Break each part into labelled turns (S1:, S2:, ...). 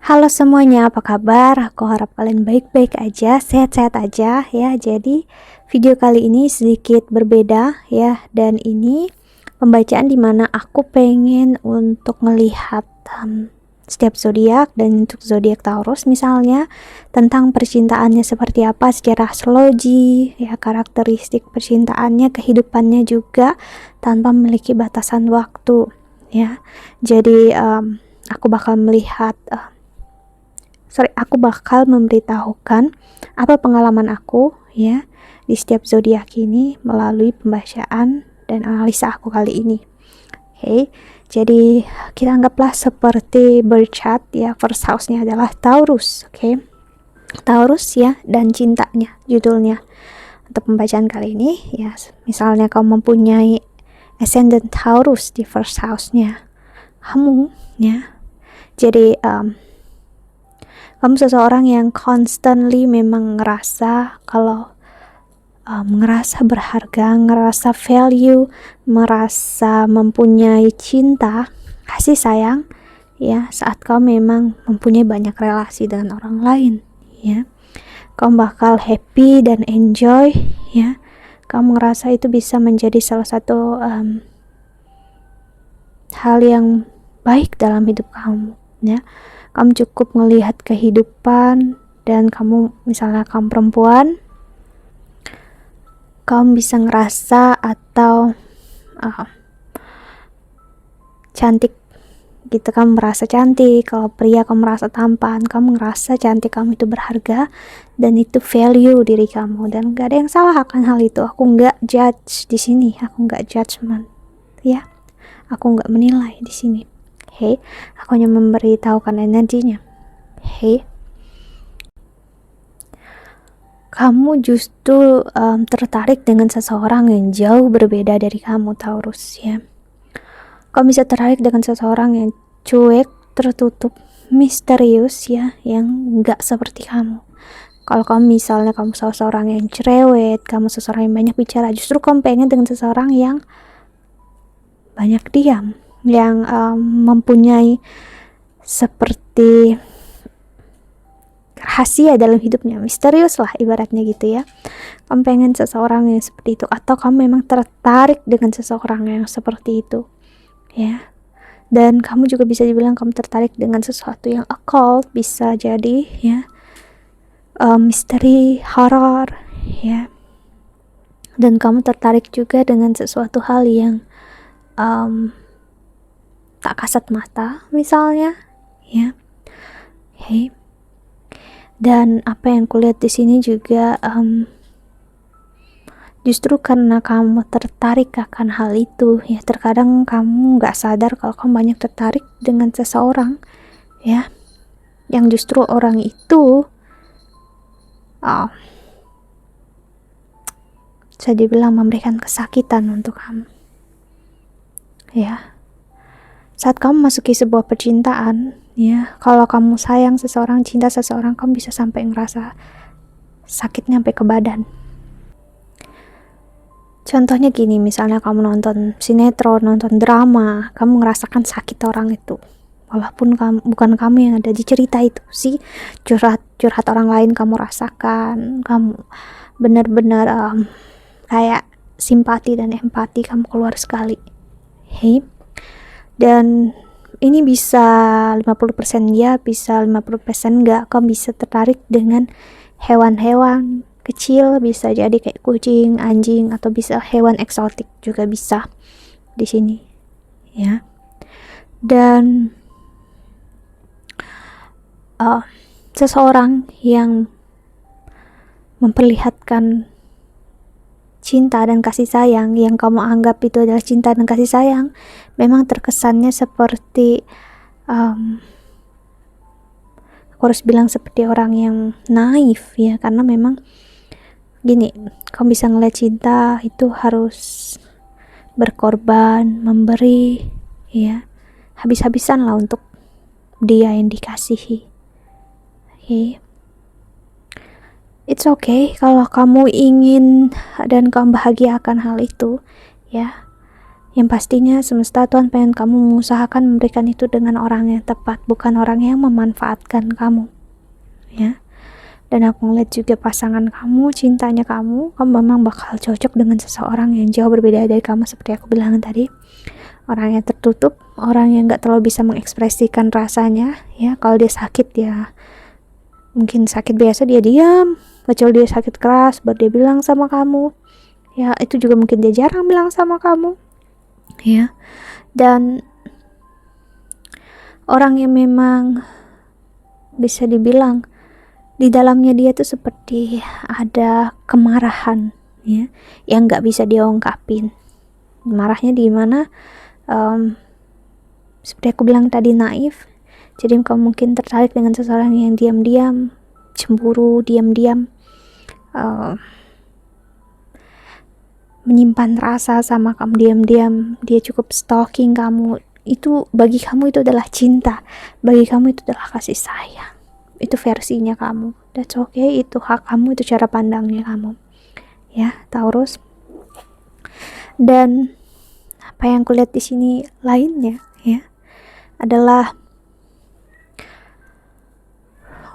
S1: Halo semuanya, apa kabar? Aku harap kalian baik-baik aja, sehat-sehat aja ya. Jadi video kali ini sedikit berbeda ya, dan ini pembacaan dimana aku pengen untuk melihat setiap zodiak, dan untuk zodiak Taurus misalnya tentang percintaannya seperti apa secara astrologi ya, karakteristik percintaannya, kehidupannya juga tanpa memiliki batasan waktu ya. Jadi aku bakal memberitahukan apa pengalaman aku ya di setiap zodiak ini melalui pembacaan dan analisa aku kali ini. Oke, jadi kita anggaplah seperti birth chart ya. First house-nya adalah Taurus, oke. Taurus ya, dan cintanya judulnya untuk pembacaan kali ini ya. Misalnya kamu mempunyai ascendant Taurus di first house-nya kamu ya. Jadi kamu seseorang yang constantly memang ngerasa kalau ngerasa berharga, ngerasa value, merasa mempunyai cinta, kasih sayang ya, saat kamu memang mempunyai banyak relasi dengan orang lain ya. Kamu bakal happy dan enjoy ya. Kamu ngerasa itu bisa menjadi salah satu hal yang baik dalam hidup kamu ya. Kamu cukup melihat kehidupan, dan kamu misalnya kamu perempuan, kamu bisa ngerasa atau cantik gitu, kamu merasa cantik. Kalau pria kamu merasa tampan, kamu ngerasa cantik, kamu itu berharga dan itu value diri kamu, dan gak ada yang salah akan hal itu. Aku nggak judge di sini, aku nggak judgement ya, aku nggak menilai di sini. Hey, aku hanya memberitahukan energinya. Hey, kamu justru tertarik dengan seseorang yang jauh berbeda dari kamu, Taurus ya. Kamu bisa tertarik dengan seseorang yang cuek, tertutup, misterius ya, yang nggak seperti kamu. Kalau kamu misalnya kamu seseorang yang cerewet, kamu seseorang yang banyak bicara, justru kamu pengen dengan seseorang yang banyak diam, yang mempunyai seperti rahasia dalam hidupnya, misterius lah ibaratnya gitu ya. Kamu pengen seseorang yang seperti itu, atau kamu memang tertarik dengan seseorang yang seperti itu ya. Dan kamu juga bisa dibilang kamu tertarik dengan sesuatu yang occult, bisa jadi ya, misteri, horor ya. Dan kamu tertarik juga dengan sesuatu hal yang tak kasat mata misalnya ya. Hey. Dan apa yang kulihat di sini juga justru karena kamu tertarik akan hal itu ya, terkadang kamu nggak sadar kalau kamu banyak tertarik dengan seseorang ya, yang justru orang itu bisa dibilang memberikan kesakitan untuk kamu ya. Saat kamu masuki sebuah percintaan ya, kalau kamu sayang seseorang, cinta seseorang, kamu bisa sampai ngerasa sakitnya sampai ke badan. Contohnya gini, misalnya kamu nonton sinetron, nonton drama, kamu ngerasakan sakit orang itu, walaupun bukan kamu yang ada di cerita itu sih, curhat orang lain kamu rasakan, kamu benar-benar kayak simpati dan empati kamu keluar sekali. Hey. Dan ini bisa 50% ya, bisa 50% enggak. Kamu bisa tertarik dengan hewan-hewan kecil, bisa jadi kayak kucing, anjing, atau bisa hewan eksotik juga bisa di sini ya. Dan seseorang yang memperlihatkan cinta dan kasih sayang, yang kamu anggap itu adalah cinta dan kasih sayang, memang terkesannya seperti aku harus bilang seperti orang yang naif ya, karena memang gini, kamu bisa ngeliat cinta itu harus berkorban, memberi ya, habis-habisan lah untuk dia yang dikasihi. Okay. It's okay kalau kamu ingin dan kamu bahagia akan hal itu ya. Yang pastinya semesta Tuhan pengen kamu mengusahakan memberikan itu dengan orang yang tepat, bukan orang yang memanfaatkan kamu, ya. Dan aku ngeliat juga pasangan kamu, cintanya kamu memang bakal cocok dengan seseorang yang jauh berbeda dari kamu, seperti aku bilang tadi. Orang yang tertutup, orang yang gak terlalu bisa mengekspresikan rasanya, ya. Kalau dia sakit, ya mungkin sakit biasa dia diam, kecuali dia sakit keras baru dia bilang sama kamu, ya. Itu juga mungkin dia jarang bilang sama kamu, ya. Dan orang yang memang bisa dibilang di dalamnya dia tuh seperti ada kemarahan, ya, yang nggak bisa dia ungkapin. Marahnya di mana? Seperti aku bilang tadi, naif. Jadi kamu mungkin tertarik dengan seseorang yang diam-diam cemburu, diam-diam menyimpan rasa sama kamu, diam-diam dia cukup stalking kamu. Itu bagi kamu itu adalah cinta, bagi kamu itu adalah kasih sayang. Itu versinya kamu. That's okay, itu hak kamu, itu cara pandangnya kamu, ya Taurus. Dan apa yang kulihat di sini lainnya, ya, adalah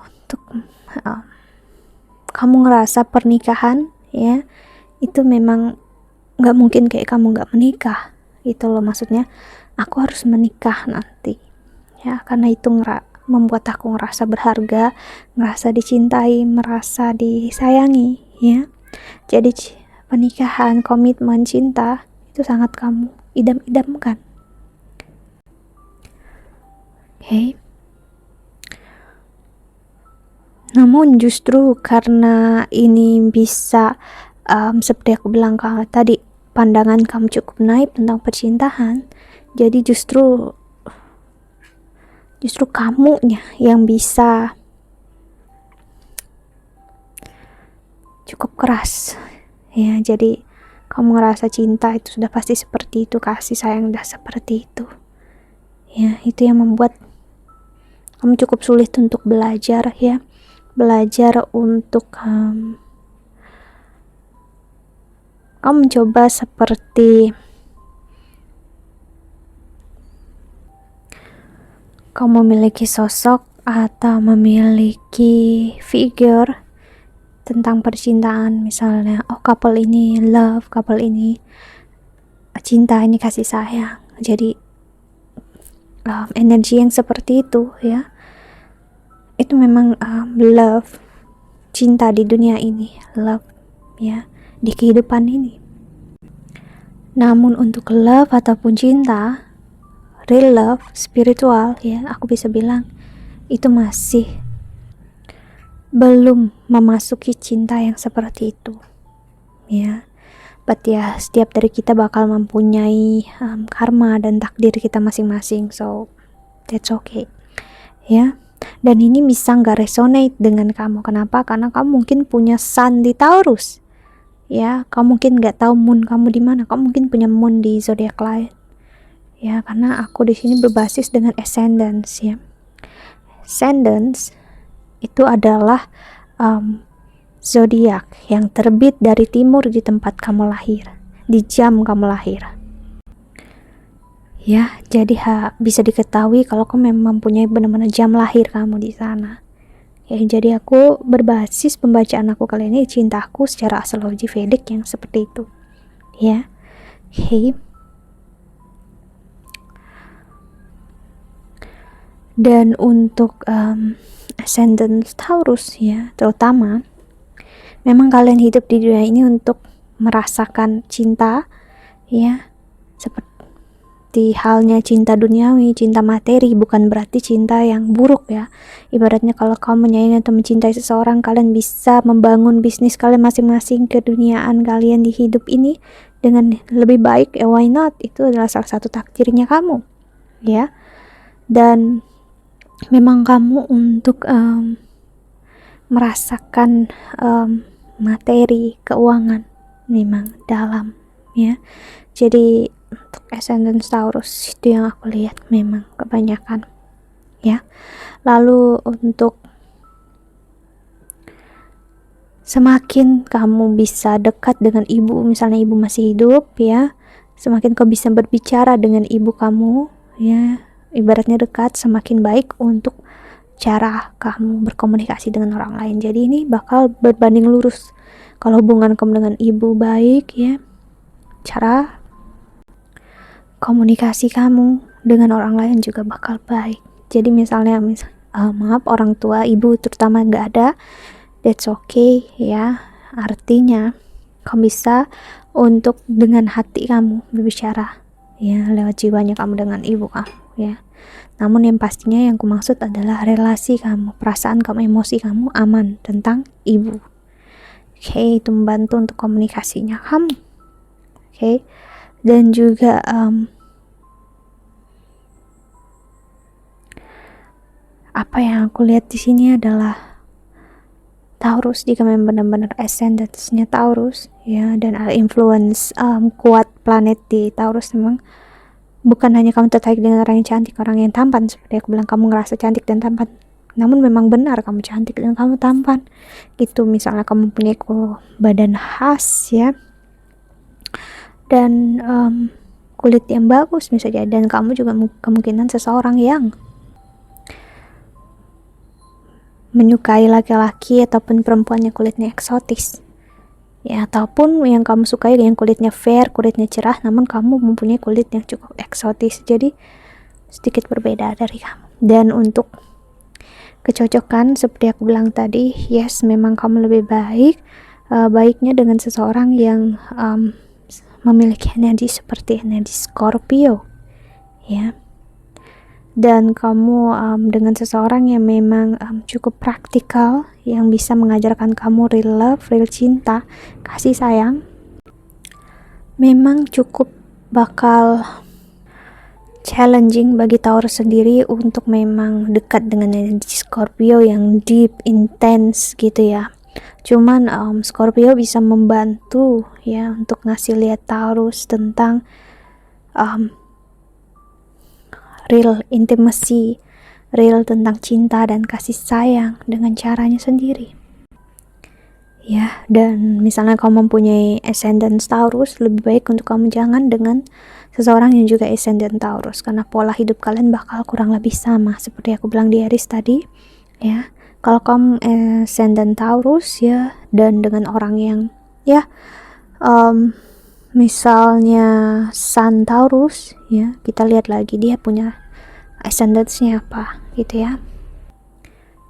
S1: untuk kamu ngerasa pernikahan, ya, itu memang nggak mungkin kayak kamu nggak menikah, itu loh maksudnya. Aku harus menikah nanti, ya, karena itu membuat aku ngerasa berharga, ngerasa dicintai, merasa disayangi, ya. Jadi pernikahan, komitmen, cinta itu sangat kamu idam-idamkan. Okay. Namun justru karena ini bisa seperti aku bilang tadi, pandangan kamu cukup naik tentang percintaan, jadi justru kamunya yang bisa cukup keras, ya. Jadi kamu ngerasa cinta itu sudah pasti seperti itu, kasih sayang udah seperti itu, ya. Itu yang membuat kamu cukup sulit untuk belajar, ya, belajar untuk kamu mencoba seperti kamu memiliki sosok atau memiliki figur tentang percintaan, misalnya couple ini love, couple ini cinta, ini kasih sayang. Jadi energi yang seperti itu, ya, itu memang love, cinta di dunia ini, love, ya, di kehidupan ini. Namun untuk love ataupun cinta, real love, spiritual, ya, aku bisa bilang itu masih belum memasuki cinta yang seperti itu, ya. But ya, setiap dari kita bakal mempunyai karma dan takdir kita masing-masing, so that's okay, ya. Dan ini bisa nggak resonate dengan kamu. Kenapa? Karena kamu mungkin punya sun di Taurus, ya. Kamu mungkin nggak tahu moon kamu di mana. Kamu mungkin punya moon di zodiak lain, ya. Karena aku di sini berbasis dengan ascendance, ya. Ascendance itu adalah zodiak yang terbit dari timur di tempat kamu lahir, di jam kamu lahir, ya. Jadi bisa diketahui kalau kamu memang mempunyai benar-benar jam lahir kamu di sana, ya. Jadi aku berbasis pembacaan aku kali ini cintaku secara astrologi Vedic yang seperti itu, ya. Okay. Dan untuk ascendant Taurus, ya, terutama memang kalian hidup di dunia ini untuk merasakan cinta, ya, seperti halnya cinta duniawi, cinta materi, bukan berarti cinta yang buruk, ya. Ibaratnya kalau kamu menyayangi atau mencintai seseorang, kalian bisa membangun bisnis kalian masing-masing, keduniaan kalian di hidup ini dengan lebih baik, ya, why not? Itu adalah salah satu takdirnya kamu, ya. Dan memang kamu untuk merasakan materi, keuangan memang dalam, ya. Jadi untuk ascendant Taurus itu yang aku lihat memang kebanyakan, ya. Lalu untuk semakin kamu bisa dekat dengan ibu, misalnya ibu masih hidup, ya, semakin kau bisa berbicara dengan ibu kamu, ya, ibaratnya dekat, semakin baik untuk cara kamu berkomunikasi dengan orang lain. Jadi ini bakal berbanding lurus. Kalau hubungan kamu dengan ibu baik, ya, cara komunikasi kamu dengan orang lain juga bakal baik. Jadi misalnya maaf, orang tua, ibu terutama nggak ada, that's okay, ya. Artinya kamu bisa untuk dengan hati kamu berbicara, ya, lewat jiwanya kamu dengan ibu kamu, ya. Namun yang pastinya yang ku maksud adalah relasi kamu, perasaan kamu, emosi kamu aman tentang ibu. Oke, itu membantu untuk komunikasinya kamu. Oke. Dan juga apa yang aku lihat di sini adalah Taurus, jika memang benar-benar ascendance-nya Taurus, ya, dan ada influence kuat planet di Taurus, memang bukan hanya kamu tertarik dengan orang yang cantik, orang yang tampan, seperti aku bilang, kamu ngerasa cantik dan tampan, namun memang benar kamu cantik dan kamu tampan gitu. Misalnya kamu punya badan khas, ya, dan kulit yang bagus misalnya, dan kamu juga kemungkinan seseorang yang menyukai laki-laki ataupun perempuannya kulitnya eksotis, ya, ataupun yang kamu sukai yang kulitnya fair, kulitnya cerah, namun kamu mempunyai kulit yang cukup eksotis, jadi sedikit berbeda dari kamu. Dan untuk kecocokan seperti aku bilang tadi, yes, memang kamu lebih baiknya dengan seseorang yang memiliki energi seperti energi Scorpio, ya. Dan kamu dengan seseorang yang memang cukup praktikal, yang bisa mengajarkan kamu real love, real cinta, kasih sayang, memang cukup bakal challenging bagi Taurus sendiri untuk memang dekat dengan energi Scorpio yang deep, intense gitu, ya. Cuman Scorpio bisa membantu, ya, untuk ngasih lihat Taurus tentang real intimacy, real tentang cinta dan kasih sayang dengan caranya sendiri, ya. Dan misalnya kamu mempunyai ascendant Taurus, lebih baik untuk kamu jangan dengan seseorang yang juga ascendant Taurus, karena pola hidup kalian bakal kurang lebih sama seperti aku bilang di Aries tadi, ya. Kalau kamu ascendant Taurus, ya, dan dengan orang yang, ya, misalnya Sun Taurus, ya, kita lihat lagi dia punya ascendance-nya apa gitu, ya.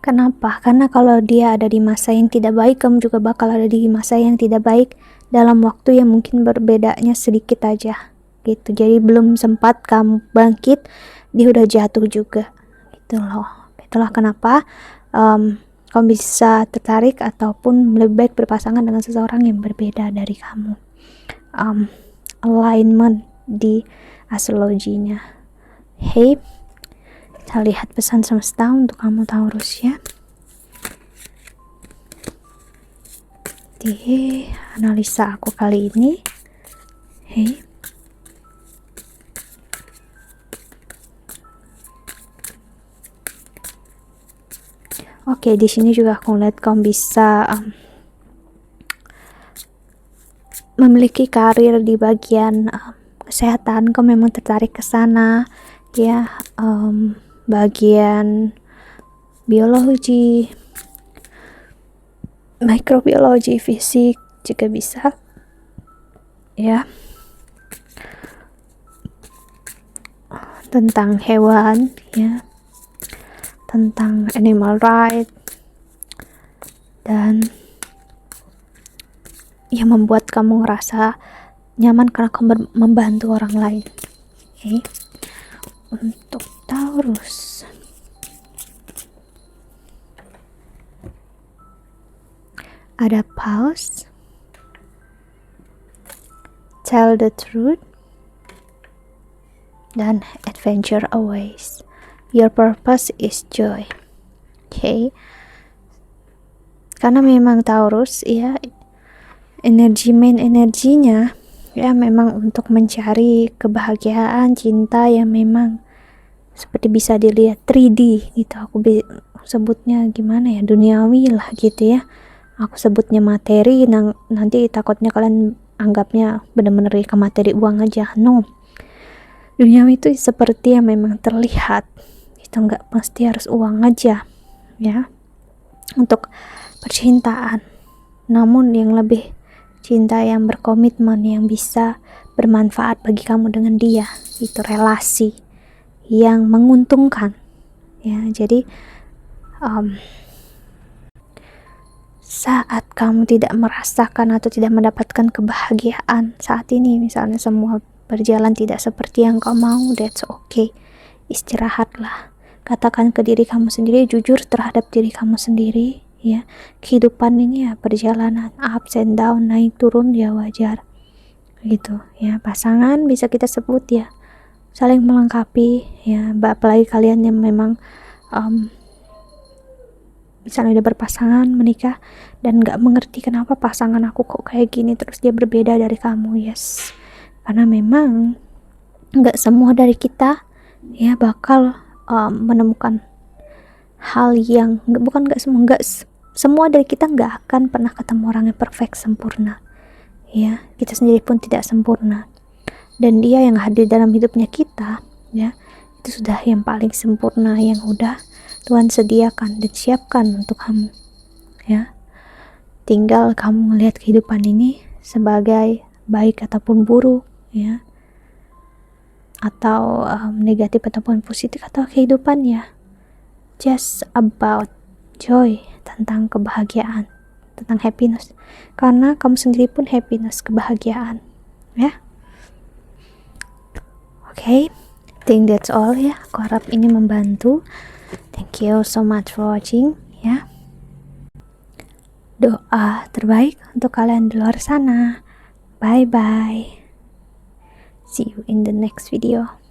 S1: Kenapa? Karena kalau dia ada di masa yang tidak baik, kamu juga bakal ada di masa yang tidak baik dalam waktu yang mungkin berbedanya sedikit aja gitu. Jadi belum sempat kamu bangkit, dia udah jatuh juga gitu loh. Itulah kenapa kamu bisa tertarik ataupun lebih baik berpasangan dengan seseorang yang berbeda dari kamu. Alignment di astrologinya. Hey, kita lihat pesan semesta untuk kamu Taurus, ya. Di analisa aku kali ini, hey, oke, di sini juga aku lihat kamu bisa memiliki karir di bagian kesehatan. Kamu memang tertarik ke sana, ya. Bagian biologi, mikrobiologi, fisik juga bisa, ya, tentang hewan, ya, tentang animal right, dan yang membuat kamu ngerasa nyaman karena kamu membantu orang lain. Okay. Untuk Taurus, ada pause, tell the truth, dan adventure awaits. Your purpose is joy. Okay. Karena memang Taurus, ya, main energinya, ya, memang untuk mencari kebahagiaan, cinta yang memang seperti bisa dilihat 3D gitu. Aku sebutnya gimana ya, duniawi lah gitu, ya. Aku sebutnya materi, nanti takutnya kalian anggapnya benar-benar ke materi uang aja. No, duniawi itu seperti yang memang terlihat, itu nggak pasti harus uang aja ya untuk percintaan. Namun yang lebih cinta yang berkomitmen, yang bisa bermanfaat bagi kamu dengan dia, itu relasi yang menguntungkan ya. Jadi saat kamu tidak merasakan atau tidak mendapatkan kebahagiaan saat ini, misalnya semua berjalan tidak seperti yang kau mau, that's okay. Istirahatlah, katakan ke diri kamu sendiri, jujur terhadap diri kamu sendiri ya. Kehidupan ini ya perjalanan, ups and down, naik turun ya, wajar gitu ya. Pasangan bisa kita sebut ya saling melengkapi ya, apalagi kalian yang memang misalnya udah berpasangan, menikah, dan gak mengerti kenapa pasangan aku kok kayak gini, terus dia berbeda dari kamu. Yes, karena memang gak semua dari kita ya bakal menemukan hal yang bukan gak semua dari kita gak akan pernah ketemu orang yang perfect, sempurna ya. Kita sendiri pun tidak sempurna, dan dia yang hadir dalam hidupnya kita ya, itu sudah yang paling sempurna, yang udah Tuhan sediakan dan siapkan untuk kamu ya. Tinggal kamu melihat kehidupan ini sebagai baik ataupun buruk ya, atau negatif ataupun positif, atau kehidupan ya just about joy, tentang kebahagiaan, tentang happiness, karena kamu sendiri pun happiness, kebahagiaan ya. Okay, think that's all ya. Aku harap ini membantu. Thank you so much for watching ya. Doa terbaik untuk kalian di luar sana. Bye bye. See you in the next video.